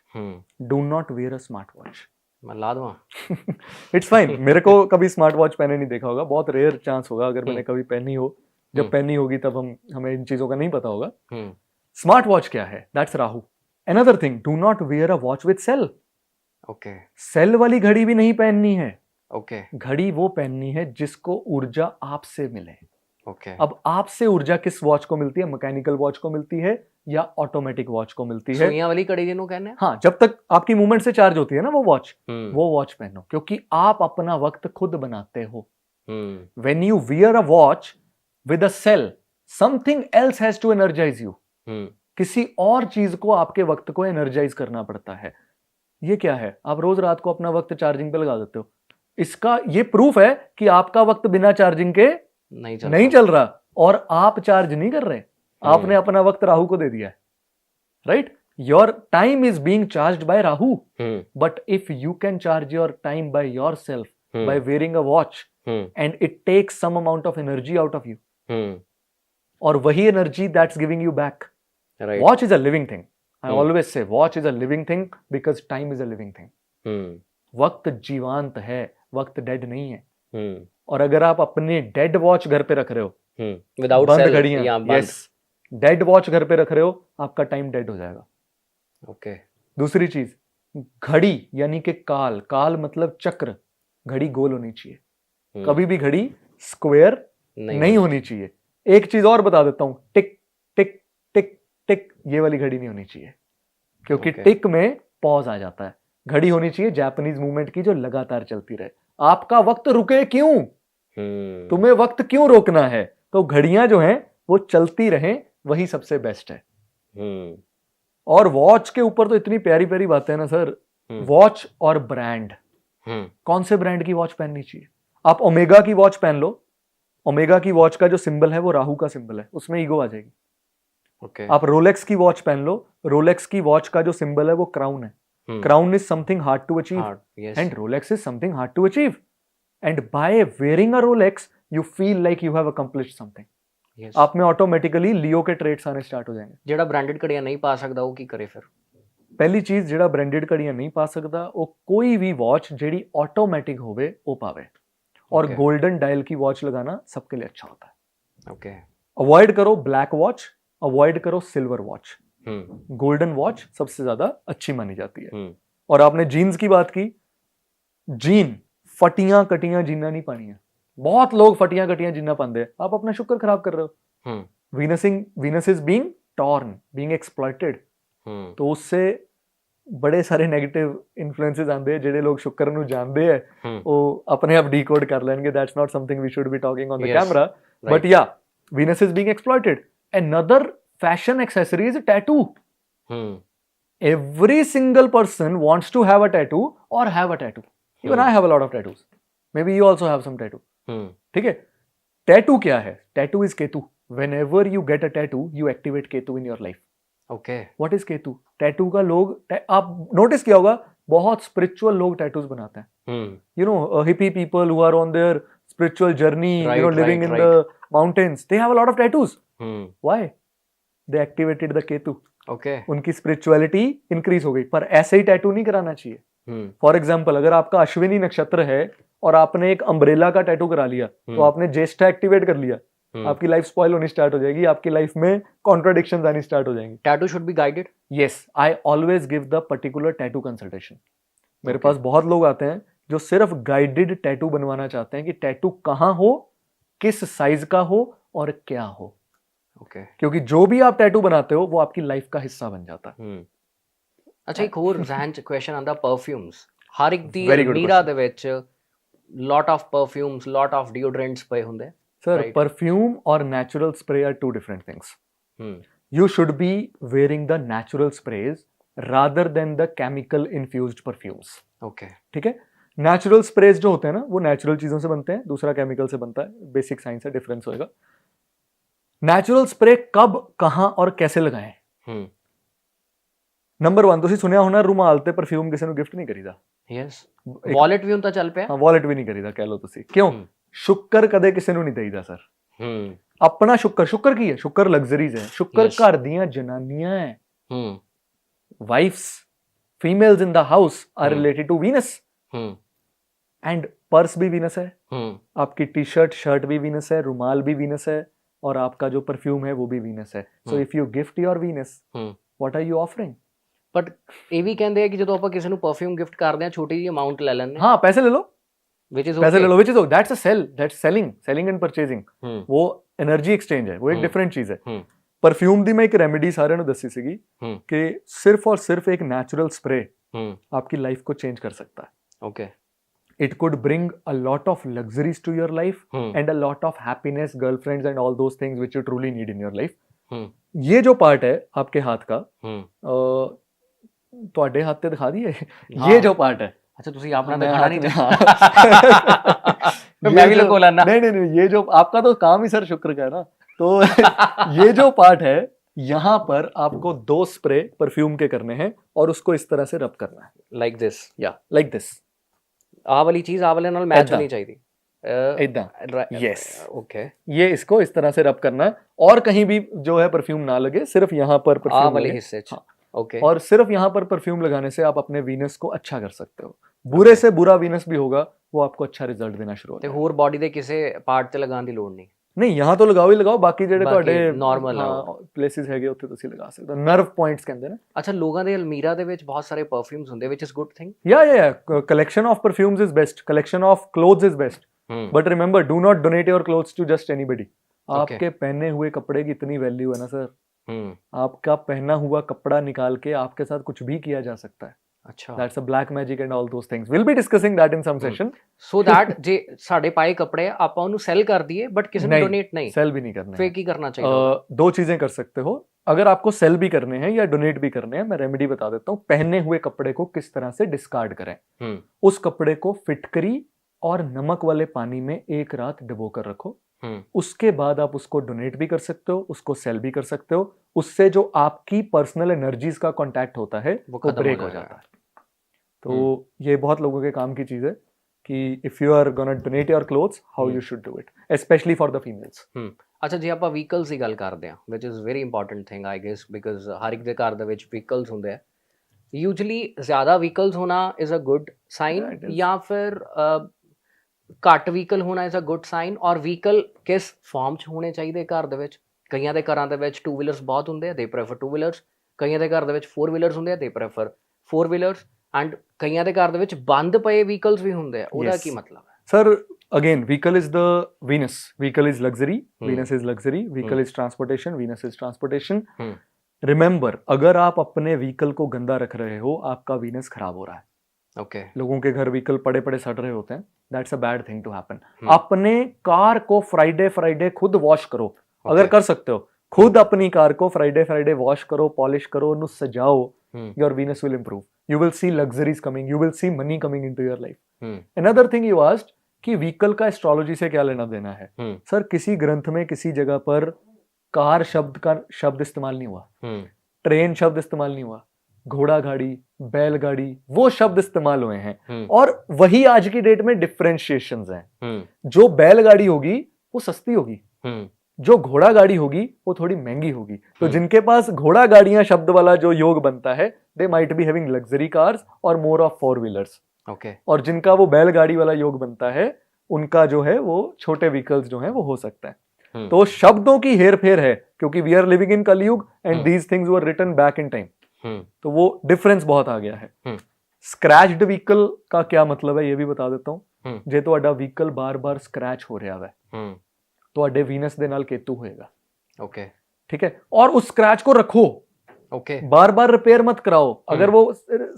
Do not wear a smart watch. मैं ला दूंगा। It's fine. मेरे को कभी स्मार्ट वॉच पहने नहीं देखा होगा, बहुत रेयर चांस होगा अगर मैंने कभी पहनी हो। जब पहनी होगी तब हमें इन चीजों का नहीं पता होगा। स्मार्ट वॉच क्या है? That's Rahu. Another thing, do not wear a watch with cell. Okay cell वाली घड़ी भी नहीं पहननी है। ओके घड़ी वो पहननी है जिसको ऊर्जा आपसे मिले। ओके अब आपसे ऊर्जा किस वॉच को मिलती है? मैकेनिकल वॉच को मिलती है या ऑटोमेटिक वॉच को मिलती है? सुइयां वाली कड़ी जिन्हों कहने हैं। हाँ, जब तक आपकी मूवमेंट से चार्ज होती है ना वो वॉच पहनो, क्योंकि आप अपना वक्त खुद बनाते हो। When you wear a watch with a cell, something else has to energise you. किसी और चीज को आपके वक्त को एनर्जाइज करना पड़ता है। ये क्या है? आप रोज रात को अपना वक्त चार्जिंग पे लगा देते हो। इसका ये प्रूफ है कि आपका वक्त बिना चार्जिंग के नहीं चल रहा, और आप चार्ज नहीं कर रहे। आपने अपना वक्त राहु को दे दिया है, right? Your time is being charged by Rahu, but if you can charge your time by yourself by wearing a watch, and it takes some amount of energy out of you, और वही energy that's giving you back. Watch is a living thing. I always say watch is a living thing because time is a living thing. वक्त जीवांत है, वक्त dead नहीं है। और अगर आप अपने डेड वॉच घर पे रख रहे हो, विदाउट बंद घड़ियां, यस, डेड वॉच घर पे रख रहे हो, आपका टाइम डेड हो जाएगा। ओके दूसरी चीज, घड़ी यानी कि काल मतलब चक्र। घड़ी गोल होनी चाहिए, कभी भी घड़ी स्क्वायर नहीं होनी चाहिए। एक चीज और बता देता हूं, टिक टिक टिक टिक, ये वाली घड़ी नहीं होनी चाहिए, क्योंकि टिक में पॉज आ जाता है। घड़ी होनी चाहिए जापानीज मूवमेंट की, जो लगातार चलती रहे। आपका वक्त रुके क्यों? तुम्हें वक्त क्यों रोकना है? तो घड़ियां जो हैं वो चलती रहें, वही सबसे बेस्ट है। और वॉच के ऊपर तो इतनी प्यारी प्यारी बातें हैं ना सर। वॉच और ब्रांड, कौन से ब्रांड की वॉच पहननी चाहिए? आप ओमेगा की वॉच पहन लो। ओमेगा की वॉच का जो सिंबल है वो राहु का सिंबल है, उसमें ईगो आ जाएगी। Okay. आप रोलेक्स की वॉच पहन लो। रोलेक्स की वॉच का जो सिंबल है वो क्राउन है। Crown is something hard to achieve, and Rolex is something hard to achieve. And by wearing a Rolex you feel like you have accomplished something. आप में ऑटोमेटिकली लियो के ट्रेड्स आने स्टार्ट हो जाएंगे। जेड़ा ब्रांडेड घड़ियां नहीं पा सकदा वो की करे फिर? पहली चीज, जेड़ा ब्रांडेड घड़ियां नहीं पा सकदा वो कोई भी वॉच जेड़ी ऑटोमेटिक होवे वो पावे। और गोल्डन डायल की वॉच लगाना सबके लिए अच्छा होता है। ओके अवॉइड करो ब्लैक वॉच, अवॉइड करो सिल्वर वॉच। गोल्डन वॉच सबसे ज्यादा अच्छी मानी जाती है। और आपने जीन्स की बात की, जीन फटियां कटियां जीना नहीं पानी है। बहुत लोग फटियां कटियां जीना पाते हैं, आप अपना शुक्र खराब कर रहे हो। Venus is being torn, being exploited. तो उससे बड़े सारे नेगेटिव इन्फ्लुएंसेस आते हैं। जेडे लोग शुक्र नूं जानते हैं वो अपने आप डिकोड कर लेंगे। That's not something we should be talking on the camera, but ya, Venus is being exploited. Another fashion accessory is a tattoo. Every single person wants to have a tattoo or have a tattoo. Even I have a lot of tattoos. Maybe you also have some tattoo. ठीक है? Tattoo क्या है? Tattoo is Ketu. Whenever you get a tattoo, you activate Ketu in your life. Okay. What is Ketu? Tattoo का लोग, आप notice किया होगा, बहुत स्पिरिचुअल लोग टैटूज बनाते हैं। You know, hippie people who are on their spiritual journey, living in the mountains, they have a lot of tattoos. Why? They activated the Ketu. Okay उनकी स्पिरिचुअलिटी इंक्रीज हो गई। पर ऐसे ही टैटू नहीं कराना चाहिए। फॉर एग्जाम्पल, अगर आपका अश्विनी नक्षत्र है और आपने एक अम्ब्रेला का टैटू करा लिया, तो आपने ज्येष्ठा एक्टिवेट कर लिया, आपकी लाइफ स्पॉइल होनी स्टार्ट हो जाएगी, आपकी लाइफ में कॉन्ट्राडिक्शंस आनी स्टार्ट हो जाएंगी। Tattoo should be guided. Yes, I always give the particular tattoo consultation. मेरे पास बहुत लोग आते हैं जो सिर्फ गाइडेड टैटू बनवाना चाहते हैं कि टैटू कहाँ हो, किस साइज का हो और क्या हो। ओके क्योंकि जो भी आप टैटू बनाते हो वो आपकी लाइफ का हिस्सा बन जाता है। अच्छा, एक ਹੋਰ ਜ਼ਹਿਨ ਚ ਕੁਐਸਚਨ ਆਂਦਾ ਪਰਫਿਊਮਸ। ਹਰ ਇੱਕ ਦੀ Very good ਮੀਰਾ ਦੇ ਵਿੱਚ lot of perfumes, lot of deodorants ਪਏ ਹੁੰਦੇ। Sir, Right. perfume or natural spray are two different things. Hmm. You should be wearing the natural sprays rather than the chemical infused perfumes. Okay. ठीक है। Natural sprays जो होते हैं ना, वो natural चीजों से बनते हैं, दूसरा केमिकल से बनता है। बेसिक साइंस है, डिफरेंस होएगा। नेचुरल स्प्रे कब, कहां और कैसे लगाएं? नंबर 1, ਤੁਸੀਂ ਸੁਣਿਆ ਹੋਣਾ ਰੁਮਾਲ ਤੇ ਪਰਫਿਊਮ ਕਿਸੇ ਨੂੰ ਗਿਫਟ ਨਹੀਂ ਕਰੀਦਾ। Yes. Wallet ਵੀ ਹੁਣ ਤਾਂ ਚੱਲ ਪਿਆ। ਹਾਂ, ਵਾਲਟ ਵੀ ਨਹੀਂ ਕਰੀਦਾ, ਕਹਿ ਲਓ ਤੁਸੀਂ। ਕਿਉਂ? ਸ਼ੁੱਕਰ ਕਦੇ ਕਿਸੇ ਨੂੰ ਨਹੀਂ ਦੇਈਦਾ ਸਰ। ਆਪਣਾ ਸ਼ੁੱਕਰ ਕੀ ਹੈ? ਸ਼ੁੱਕਰ ਲਗਜ਼ਰੀਜ਼ ਹੈ। ਸ਼ੁੱਕਰ ਘਰ ਦੀਆਂ ਜਨਾਨੀਆਂ ਹੈ। Wives, females in the house are related to Venus, and purse भी वीनस है, आपकी टी शर्ट शर्ट भी वीनस है, रुमाल भी वीनस है, और आपका जो परफ्यूम है वो भी वीनस है। So if you gift your Venus, what are you offering? But ਇਹ ਵੀ ਕਹਿੰਦੇ ਆ ਕਿ ਜਦੋਂ ਆਪਾਂ ਕਿਸੇ ਨੂੰ ਪਰਫਿਊਮ ਗਿਫਟ ਕਰਦੇ ਆ, ਛੋਟੀ ਜਿਹੀ ਅਮਾਉਂਟ ਲੈ ਲੈਂਦੇ ਹਾਂ, ਪੈਸੇ ਲੈ ਲਓ, which is पैसे okay. ले लो, which is that's a sell, that's selling and purchasing। वो एनर्जी एक्सचेंज है, वो एक डिफरेंट चीज है। परफ्यूम दी मैं एक रेमेडी सारे ने दसी सीगी कि सिर्फ और सिर्फ एक नेचुरल स्प्रे आपकी लाइफ को चेंज कर सकता है। Okay, it could bring a lot of luxuries to your life and a lot of happiness, girlfriends and all those things which you truly need in your life. ये जो part है आपके हाथ का, ਤੁਹਾਡੇ ਹੱਥ ਤੇ ਦਿਖਾ ਦਈਏ, ये जो पार्ट है। अच्छा, ਤੁਸੀਂ ਆਪਣਾ ਦਿਖਾਣਾ नहीं मैं भी लगा लेना। नहीं, ये जो आपका तो काम ही सर शुक्र का है ना, तो ये जो पार्ट है, यहाँ पर आपको 2 स्प्रे परफ्यूम के करने हैं और उसको इस तरह से रब करना है, लाइक दिस, या लाइक दिस। आ वाली चीज आ वाले नाल मैच होनी चाहिए, इतना। यस, ओके, ये इसको इस तरह से रब करना है और कहीं भी जो है परफ्यूम ना लगे, सिर्फ यहाँ पर आ परफ्यूम वाले लगे। हिस्से च। ओके, और सिर्फ यहाँ पर परफ्यूम लगाने से आप अपने वीनस को अच्छा कर सकते हो। बुरे से बुरा वीनस भी होगा, वो आपको अच्छा रिजल्ट देना शुरू ਤੇ होगा। ਹੋਰ ਬਾਡੀ ਦੇ ਕਿਸੇ ਪਾਰਟ ਤੇ ਲਗਾਉਣ ਦੀ ਲੋੜ ਨਹੀਂ। नहीं, यहाँ तो लगाओ ही लगाओ, बाकी ਜਿਹੜੇ ਬਾਕੀ ਤੁਹਾਡੇ normal ਆ। ਪਲੇਸਿਸ ਹੈਗੇ ਉੱਥੇ ਤੁਸੀਂ ਲਗਾ ਸਕਦੇ ਹੋ। ਨਰਵ ਪੁਆਇੰਟਸ ਕਹਿੰਦੇ ਨੇ। ਅੱਛਾ, ਲੋਕਾਂ ਦੇ ਅਲਮੀਰਾ ਦੇ ਵਿੱਚ ਬਹੁਤ ਸਾਰੇ ਪਰਫਿਊਮਸ ਹੁੰਦੇ, which is good thing। या collection of perfumes is best, collection of clothes is best, but remember, do not donate your clothes to just anybody। आपके पहने हुए कपड़े की इतनी वैल्यू है ना सर, आपका पहना हुआ कपड़ा निकाल के आपके साथ कुछ भी किया जा सकता है। अच्छा, that's a black magic and all those things, we'll be discussing that in some session। so that ਜੇ ਸਾਡੇ ਪਾਏ ਕੱਪੜੇ ਆਪਾਂ ਉਹਨੂੰ ਸੈਲ ਕਰ ਦਈਏ ਬਟ ਕਿਸੇ ਨੂੰ ਡੋਨੇਟ ਨਹੀਂ, सेल भी नहीं करना ਫੇਰ है। ਕੀ ਕਰਨਾ ਚਾਹੀਦਾ? 2 चीजें कर सकते हो। अगर आपको सेल भी करने हैं या डोनेट भी करने हैं, मैं रेमेडी बता देता हूँ। पहने हुए कपड़े को किस तरह से डिस्कार्ड करें। उस कपड़े को फिटकरी और नमक वाले पानी में 1 रात डुबो कर रखो। उसके बाद आप उसको डोनेट भी कर सकते हो, उसको सेल भी कर सकते हो। उससे जो आपकी पर्सनल एनर्जीज का कांटेक्ट होता है वो ब्रेक हो जाता है। तो ये बहुत लोगों के काम की चीज है कि if you are gonna donate your clothes, how you should do it, specially for the females. ਅੱਛਾ, ਜੇ ਆਪਾਂ ਵਹੀਕਲਸ ਦੀ ਗੱਲ ਕਰਦੇ ਹਾਂ, which is very important thing I guess, because ਹਰ ਇੱਕ ਦੇ ਘਰ ਦੇ ਵਿੱਚ ਵਹੀਕਲਸ ਹੁੰਦੇ ਆ। ਯੂਜੂਅਲੀ ਜ਼ਿਆਦਾ ਵਹੀਕਲਸ ਹੋਣਾ ਇਜ਼ ਅ ਗੁੱਡ ਸਾਈਨ, ਜਾਂ ਫਿਰ ਘੱਟ ਵਹੀਕਲ ਹੋਣਾ ਇਜ਼ ਅ ਗੁੱਡ ਸਾਈਨ, ਔਰ ਵਹੀਕਲ ਕਿਸ ਫਾਰਮ 'ਚ ਹੋਣੇ ਚਾਹੀਦੇ ਘਰ ਦੇ ਵਿੱਚ? ਕਈਆਂ ਦੇ ਘਰਾਂ ਦੇ ਵਿੱਚ 2 ਵੀਲਰਸ ਬਹੁਤ ਹੁੰਦੇ ਆ, ਦੇ ਪ੍ਰੈਫਰ 2 ਵੀਲਰਸ। ਕਈਆਂ ਦੇ ਘਰ ਦੇ ਵਿੱਚ 4 ਵੀਲਰਸ ਹੁੰਦੇ ਆ, ਦੇ ਪ੍ਰੈਫਰ 4 ਵੀਲਰਸ। ਐਂਡ ਕਈਆਂ ਦੇ ਘਰ ਦੇ ਵਿੱਚ ਬੰਦ ਪਏ ਵਹੀਕਲਸ ਵੀ ਹੁੰਦੇ ਆ, ਉਹਦਾ ਕੀ ਮਤਲਬ ਹੈ? Sir again, vehicle is the Venus, vehicle is luxury, Venus is luxury, vehicle is transportation, Venus is transportation। Remember, अगर आप अपने व्हीकल को गंदा रख रहे हो, आपका Venus खराब हो रहा है। ओके, लोगों के घर व्हीकल पड़े पड़े सड़ रहे होते हैं, that's a bad thing to happen. अपने कार को फ्राइडे खुद वॉश करो, अगर कर सकते हो। खुद अपनी कार को फ्राइडे वॉश करो, पॉलिश करो, उन्हें सजाओ, your Venus will improve, you will see luxuries coming, you will see money coming into your life। Another thing you asked कि व्हीकल का एस्ट्रोलॉजी से क्या लेना देना है। सर, किसी ग्रंथ में किसी जगह पर कार शब्द इस्तेमाल नहीं हुआ, ट्रेन शब्द इस्तेमाल नहीं हुआ, घोड़ा गाड़ी, बैलगाड़ी, वो शब्द इस्तेमाल हुए हैं। और वही आज की डेट में डिफरेंशिएशंस हैं। जो बैलगाड़ी होगी वो सस्ती होगी, जो घोड़ा गाड़ी होगी वो थोड़ी महंगी होगी, तो हम्म। जिनके पास घोड़ा गाड़ियां शब्द वाला जो योग बनता है, they might be having luxury cars और मोर ऑफ 4 व्हीलर्स। ओके और जिनका वो बैलगाड़ी वाला योग बनता है, उनका जो है वो छोटे व्हीकल्स जो है वो हो सकता है। तो शब्दों की हेर फेर है, क्योंकि we are living in Kalyug and these things were written back in time, तो वो डिफरेंस बहुत आ गया है। स्क्रैच्ड व्हीकल का क्या मतलब है ये भी बता देता हूँ। जे ਤੁਹਾਡਾ व्हीकल बार-बार स्क्रैच हो ਰਿਹਾ है, ਤੁਹਾਡੇ ਵੀਨਸ ਦੇ ਨਾਲ ਕੇਤੂ ਹੋਏਗਾ। ओके ठीक है, और उस स्क्रैच को रखो, ओके बार बार रिपेयर मत कराओ। अगर वो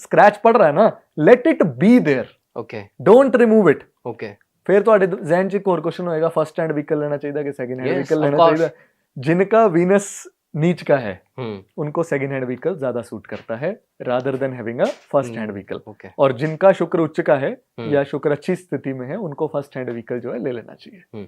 स्क्रैच पड़ रहा है ना, let it be there, okay don't remove it. Okay फिर ਤੁਹਾਡੇ ਜ਼ਹਿਨ 'ਚ ਇੱਕ ਹੋਰ क्वेश्चन होएगा, फर्स्ट हैंड व्हीकल लेना चाहिए कि second hand Yes, vehicle of लेना course. चाहिए। जिनका वीनस नीच का है हम्म उनको सेकंड हैंड व्हीकल ज्यादा सूट करता है rather than having a first hand vehicle. Okay और जिनका शुक्र उच्च का है या शुक्र अच्छी स्थिति में है, उनको फर्स्ट हैंड व्हीकल जो है ले लेना चाहिए।